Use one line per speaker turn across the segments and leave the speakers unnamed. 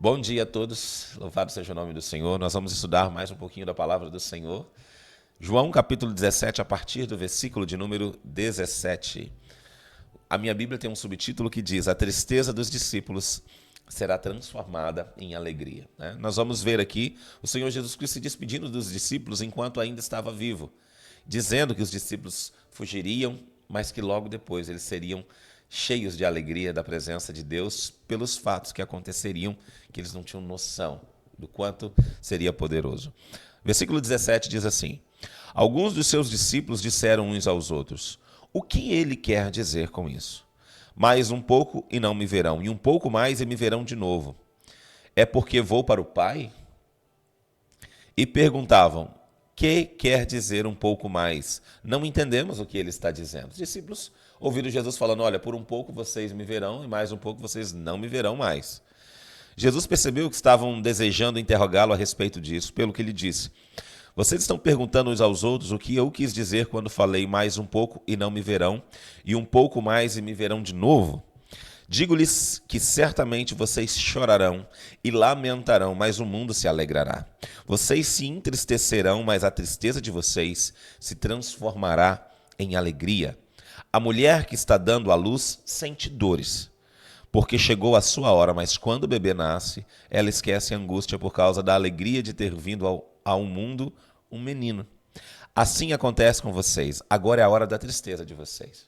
Bom dia a todos, louvado seja o nome do Senhor. Nós vamos estudar mais um pouquinho da palavra do Senhor. João capítulo 17, a partir do versículo de número 17. A minha Bíblia tem um subtítulo que diz: a tristeza dos discípulos será transformada em alegria. Nós vamos ver aqui o Senhor Jesus Cristo se despedindo dos discípulos enquanto ainda estava vivo, dizendo que os discípulos fugiriam, mas que logo depois eles seriam cheios de alegria da presença de Deus pelos fatos que aconteceriam, que eles não tinham noção do quanto seria poderoso. Versículo 17 diz assim: alguns dos seus discípulos disseram uns aos outros: o que ele quer dizer com isso? Mais um pouco e não me verão, e um pouco mais e me verão de novo. É porque vou para o Pai? E perguntavam: que quer dizer um pouco mais? Não entendemos o que ele está dizendo. Os discípulos ouviram Jesus falando: olha, por um pouco vocês me verão e mais um pouco vocês não me verão mais. Jesus percebeu que estavam desejando interrogá-lo a respeito disso, pelo que ele disse: vocês estão perguntando uns aos outros o que eu quis dizer quando falei mais um pouco e não me verão, e um pouco mais e me verão de novo? Digo-lhes que certamente vocês chorarão e lamentarão, mas o mundo se alegrará. Vocês se entristecerão, mas a tristeza de vocês se transformará em alegria. A mulher que está dando à luz sente dores, porque chegou a sua hora, mas quando o bebê nasce, ela esquece a angústia por causa da alegria de ter vindo ao mundo um menino. Assim acontece com vocês. Agora é a hora da tristeza de vocês.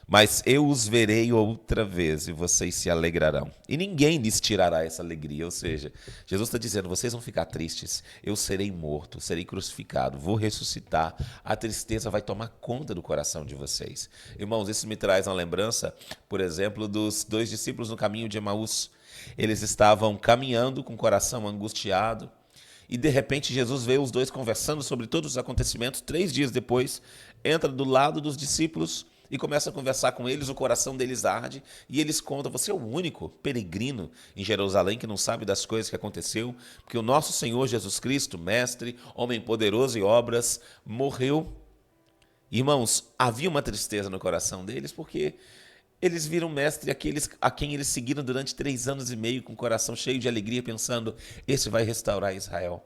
Mas eu os verei outra vez e vocês se alegrarão. E ninguém lhes tirará essa alegria. Ou seja, Jesus está dizendo: vocês vão ficar tristes, eu serei morto, serei crucificado, vou ressuscitar. A tristeza vai tomar conta do coração de vocês. Irmãos, isso me traz uma lembrança, por exemplo, dos dois discípulos no caminho de Emaús. Eles estavam caminhando com o coração angustiado. E de repente Jesus vê os dois conversando sobre todos os acontecimentos. 3 dias depois, entra do lado dos discípulos e começa a conversar com eles, o coração deles arde, e eles contam: você é o único peregrino em Jerusalém que não sabe das coisas que aconteceu, porque o nosso Senhor Jesus Cristo, mestre, homem poderoso em obras, morreu. Irmãos, havia uma tristeza no coração deles, porque eles viram mestre aqueles a quem eles seguiram durante 3 anos e meio, com o coração cheio de alegria, pensando: esse vai restaurar Israel.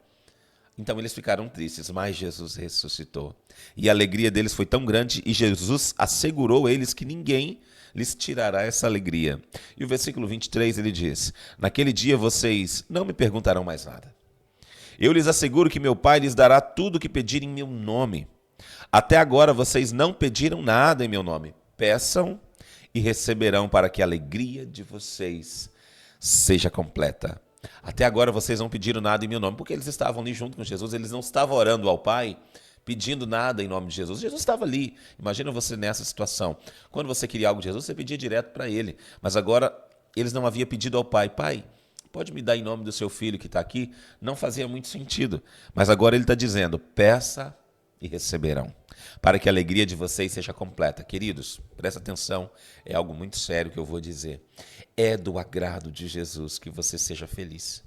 Então eles ficaram tristes, mas Jesus ressuscitou. E a alegria deles foi tão grande, e Jesus assegurou a eles que ninguém lhes tirará essa alegria. E o versículo 23 ele diz: naquele dia vocês não me perguntarão mais nada. Eu lhes asseguro que meu Pai lhes dará tudo o que pedirem em meu nome. Até agora vocês não pediram nada em meu nome. Peçam e receberão, para que a alegria de vocês seja completa. Até agora vocês não pediram nada em meu nome, porque eles estavam ali junto com Jesus, eles não estavam orando ao Pai, pedindo nada em nome de Jesus. Jesus estava ali. Imagina você nessa situação. Quando você queria algo de Jesus, você pedia direto para ele. Mas agora eles não haviam pedido ao Pai: Pai, pode me dar em nome do seu filho que está aqui? Não fazia muito sentido. Mas agora ele está dizendo: peça e receberão, para que a alegria de vocês seja completa. Queridos, presta atenção, é algo muito sério que eu vou dizer. É do agrado de Jesus que você seja feliz.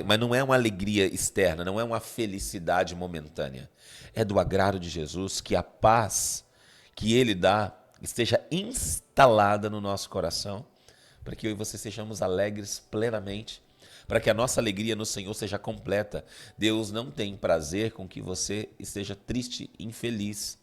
Mas não é uma alegria externa, não é uma felicidade momentânea. É do agrado de Jesus que a paz que Ele dá esteja instalada no nosso coração, para que eu e você sejamos alegres plenamente, para que a nossa alegria no Senhor seja completa. Deus não tem prazer com que você esteja triste, infeliz,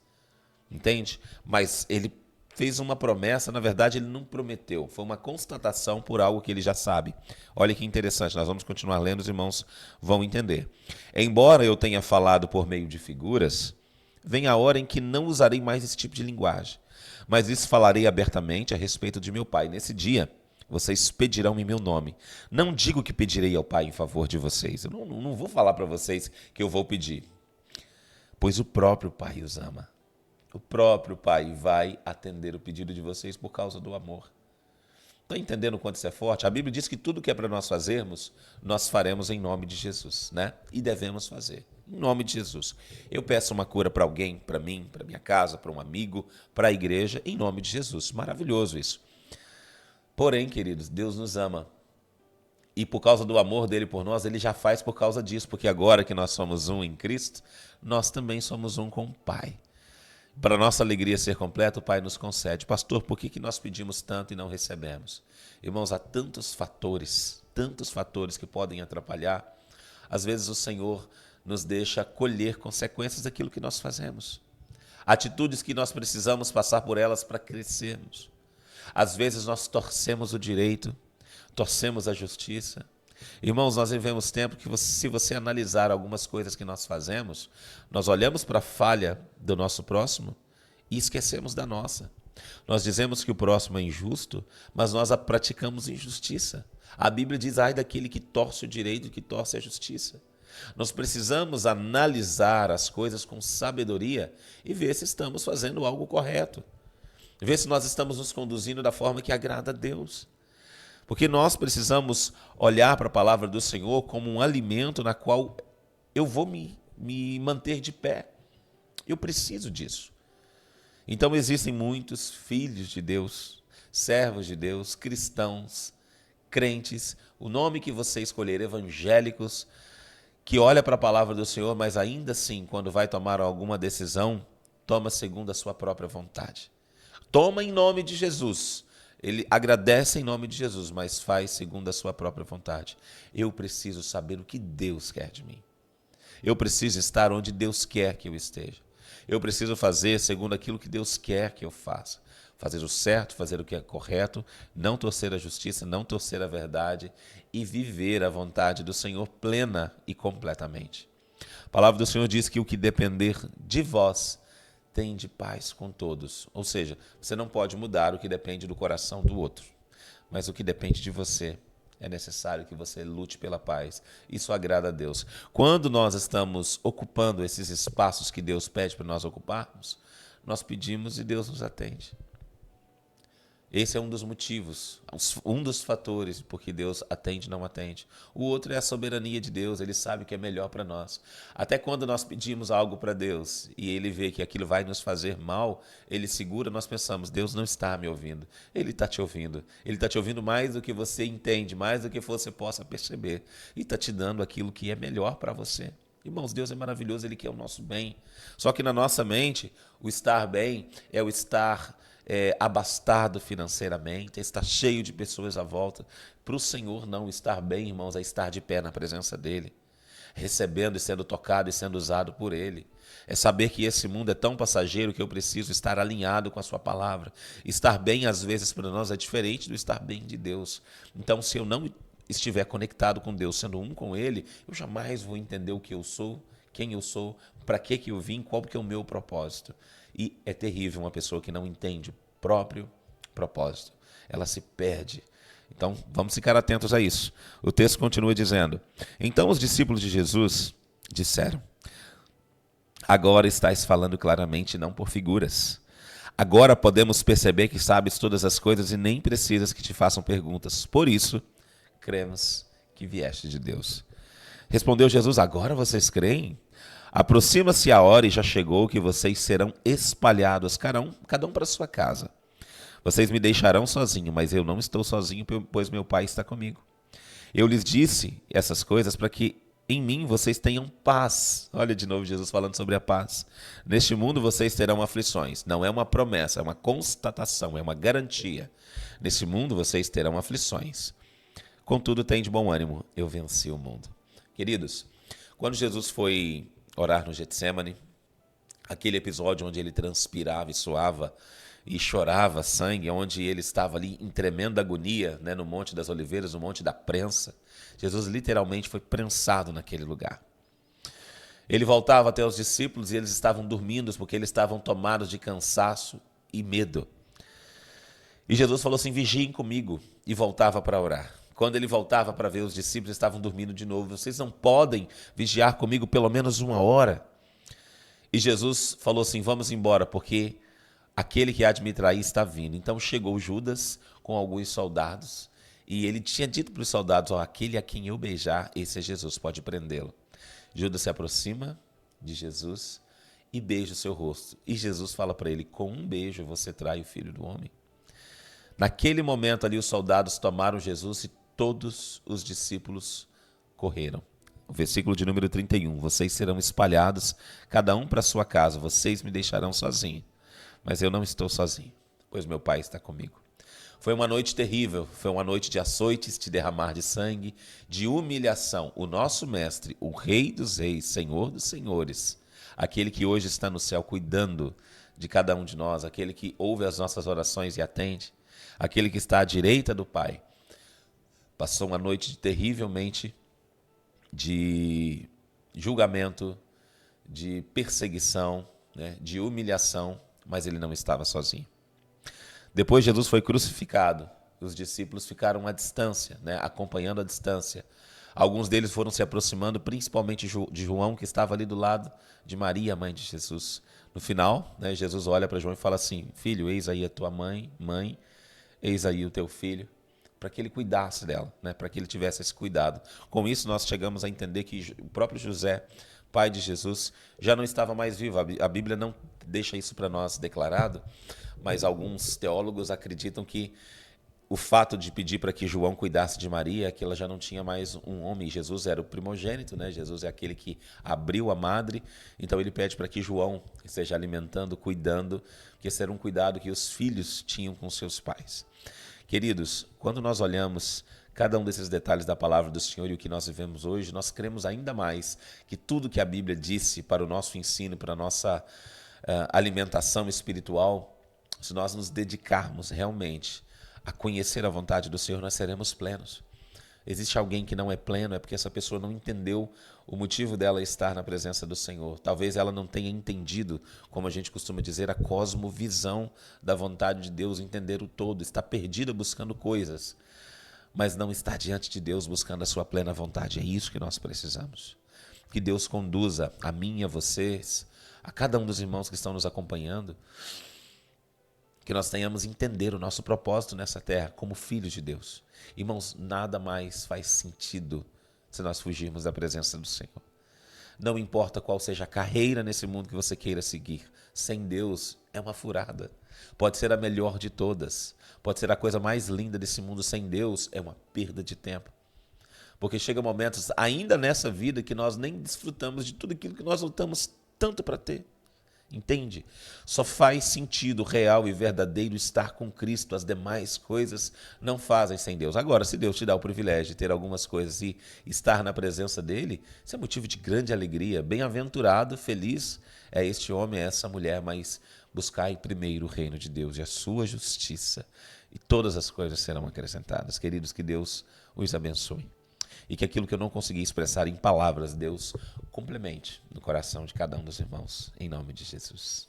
entende? Mas Ele fez uma promessa, na verdade Ele não prometeu, foi uma constatação por algo que Ele já sabe. Olha que interessante, nós vamos continuar lendo, os irmãos vão entender. Embora eu tenha falado por meio de figuras, vem a hora em que não usarei mais esse tipo de linguagem, mas isso falarei abertamente a respeito de meu Pai. Nesse dia vocês pedirão em meu nome. Não digo que pedirei ao Pai em favor de vocês. Eu não vou falar para vocês que eu vou pedir, pois o próprio Pai os ama. O próprio Pai vai atender o pedido de vocês por causa do amor. Está entendendo o quanto isso é forte? A Bíblia diz que tudo que é para nós fazermos, nós faremos em nome de Jesus, né? E devemos fazer em nome de Jesus. Eu peço uma cura para alguém, para mim, para minha casa, para um amigo, para a igreja, em nome de Jesus. Maravilhoso isso. Porém, queridos, Deus nos ama. E por causa do amor dele por nós, ele já faz por causa disso, porque agora que nós somos um em Cristo, nós também somos um com o Pai. Para nossa alegria ser completa, o Pai nos concede. Pastor, por que nós pedimos tanto e não recebemos? Irmãos, há tantos fatores que podem atrapalhar. Às vezes o Senhor nos deixa colher consequências daquilo que nós fazemos. Atitudes que nós precisamos passar por elas para crescermos. Às vezes nós torcemos o direito, torcemos a justiça. Irmãos, nós vivemos tempo que se você analisar algumas coisas que nós fazemos, nós olhamos para a falha do nosso próximo e esquecemos da nossa. Nós dizemos que o próximo é injusto, mas nós praticamos injustiça. A Bíblia diz, ai daquele que torce o direito e que torce a justiça. Nós precisamos analisar as coisas com sabedoria e ver se estamos fazendo algo correto. Ver se nós estamos nos conduzindo da forma que agrada a Deus. Porque nós precisamos olhar para a palavra do Senhor como um alimento na qual eu vou me manter de pé. Eu preciso disso. Então existem muitos filhos de Deus, servos de Deus, cristãos, crentes, o nome que você escolher, evangélicos, que olha para a palavra do Senhor, mas ainda assim, quando vai tomar alguma decisão, toma segundo a sua própria vontade. Toma em nome de Jesus. Ele agradece em nome de Jesus, mas faz segundo a sua própria vontade. Eu preciso saber o que Deus quer de mim. Eu preciso estar onde Deus quer que eu esteja. Eu preciso fazer segundo aquilo que Deus quer que eu faça. Fazer o certo, fazer o que é correto, não torcer a justiça, não torcer a verdade e viver a vontade do Senhor plena e completamente. A palavra do Senhor diz que o que depender de vós tende paz com todos. Ou seja, você não pode mudar o que depende do coração do outro, mas o que depende de você. É necessário que você lute pela paz. Isso agrada a Deus. Quando nós estamos ocupando esses espaços que Deus pede para nós ocuparmos, nós pedimos e Deus nos atende. Esse é um dos motivos, um dos fatores porque Deus atende e não atende. O outro é a soberania de Deus, Ele sabe o que é melhor para nós. Até quando nós pedimos algo para Deus e Ele vê que aquilo vai nos fazer mal, Ele segura, nós pensamos, Deus não está me ouvindo. Ele está te ouvindo. Ele está te ouvindo mais do que você entende, mais do que você possa perceber. E está te dando aquilo que é melhor para você. Irmãos, Deus é maravilhoso, Ele quer o nosso bem. Só que na nossa mente, o estar bem é o estar abastado financeiramente, estar cheio de pessoas à volta. Para o Senhor não estar bem, irmãos, é estar de pé na presença dEle, recebendo e sendo tocado e sendo usado por Ele. É saber que esse mundo é tão passageiro que eu preciso estar alinhado com a sua palavra. Estar bem, às vezes, para nós é diferente do estar bem de Deus. Então, se eu não estiver conectado com Deus, sendo um com Ele, eu jamais vou entender o que eu sou, quem eu sou, para que eu vim, qual que é o meu propósito. E é terrível uma pessoa que não entende o próprio propósito. Ela se perde. Então, vamos ficar atentos a isso. O texto continua dizendo, então os discípulos de Jesus disseram, agora estás falando claramente, não por figuras. Agora podemos perceber que sabes todas as coisas e nem precisas que te façam perguntas. Por isso, cremos que vieste de Deus. Respondeu Jesus, agora vocês creem? Aproxima-se a hora e já chegou que vocês serão espalhados, cada um para sua casa. Vocês me deixarão sozinho, mas eu não estou sozinho, pois meu Pai está comigo. Eu lhes disse essas coisas para que em mim vocês tenham paz. Olha de novo Jesus falando sobre a paz. Neste mundo vocês terão aflições. Não é uma promessa, é uma constatação, é uma garantia. Neste mundo vocês terão aflições. Contudo, tem de bom ânimo, eu venci o mundo. Queridos, quando Jesus foi orar no Getsemane, aquele episódio onde ele transpirava e suava e chorava sangue, onde ele estava ali em tremenda agonia, né, no Monte das Oliveiras, no Monte da Prensa. Jesus literalmente foi prensado naquele lugar. Ele voltava até os discípulos e eles estavam dormindo porque eles estavam tomados de cansaço e medo. E Jesus falou assim, vigiem comigo, e voltava para orar. Quando ele voltava para ver os discípulos, estavam dormindo de novo. Vocês não podem vigiar comigo pelo menos 1 hora? E Jesus falou assim, vamos embora, porque aquele que há de me trair está vindo. Então chegou Judas com alguns soldados, e ele tinha dito para os soldados, aquele a quem eu beijar, esse é Jesus, pode prendê-lo. Judas se aproxima de Jesus e beija o seu rosto. E Jesus fala para ele, com um beijo você trai o Filho do Homem. Naquele momento ali os soldados tomaram Jesus e todos os discípulos correram. O versículo de número 31, vocês serão espalhados, cada um para sua casa, vocês me deixarão sozinho. mas eu não estou sozinho, pois meu Pai está comigo. Foi uma noite terrível, foi uma noite de açoites, de derramar de sangue, de humilhação. O nosso Mestre, o Rei dos Reis, Senhor dos Senhores, aquele que hoje está no céu cuidando de cada um de nós, aquele que ouve as nossas orações e atende, aquele que está à direita do Pai, passou uma noite terrivelmente de julgamento, de perseguição, né, de humilhação, mas ele não estava sozinho. Depois Jesus foi crucificado, os discípulos ficaram à distância, né, acompanhando a distância. Alguns deles foram se aproximando, principalmente de João, que estava ali do lado de Maria, mãe de Jesus. No final, né, Jesus olha para João e fala assim: filho, eis aí a tua mãe, eis aí o teu filho, para que ele cuidasse dela, né, para que ele tivesse esse cuidado. Com isso, nós chegamos a entender que o próprio José, pai de Jesus, já não estava mais vivo. A Bíblia não deixa isso para nós declarado, mas alguns teólogos acreditam que o fato de pedir para que João cuidasse de Maria é que ela já não tinha mais um homem. Jesus era o primogênito, né? Jesus é aquele que abriu a madre, então ele pede para que João esteja alimentando, cuidando, porque esse era um cuidado que os filhos tinham com seus pais. Queridos, quando nós olhamos cada um desses detalhes da palavra do Senhor e o que nós vivemos hoje, nós cremos ainda mais que tudo que a Bíblia disse para o nosso ensino, para a nossa alimentação espiritual, se nós nos dedicarmos realmente a conhecer a vontade do Senhor, nós seremos plenos. Existe alguém que não é pleno, é porque essa pessoa não entendeu o motivo dela estar na presença do Senhor. Talvez ela não tenha entendido, como a gente costuma dizer, a cosmovisão da vontade de Deus, entender o todo, está perdida buscando coisas, mas não está diante de Deus buscando a sua plena vontade. É isso que nós precisamos. Que Deus conduza a mim e a vocês, a cada um dos irmãos que estão nos acompanhando, que nós tenhamos entender o nosso propósito nessa terra como filhos de Deus. Irmãos, nada mais faz sentido se nós fugirmos da presença do Senhor. Não importa qual seja a carreira nesse mundo que você queira seguir, sem Deus é uma furada. Pode ser a melhor de todas, pode ser a coisa mais linda desse mundo, sem Deus é uma perda de tempo. Porque chega momentos, ainda nessa vida, que nós nem desfrutamos de tudo aquilo que nós lutamos tanto para ter. Entende? Só faz sentido real e verdadeiro estar com Cristo. As demais coisas não fazem sem Deus. Agora, se Deus te dá o privilégio de ter algumas coisas e estar na presença dele, isso é motivo de grande alegria. Bem-aventurado, feliz é este homem, é essa mulher, mas buscai primeiro o reino de Deus e a sua justiça, e todas as coisas serão acrescentadas. Queridos, que Deus os abençoe. E que aquilo que eu não consegui expressar em palavras, Deus complemente no coração de cada um dos irmãos, em nome de Jesus.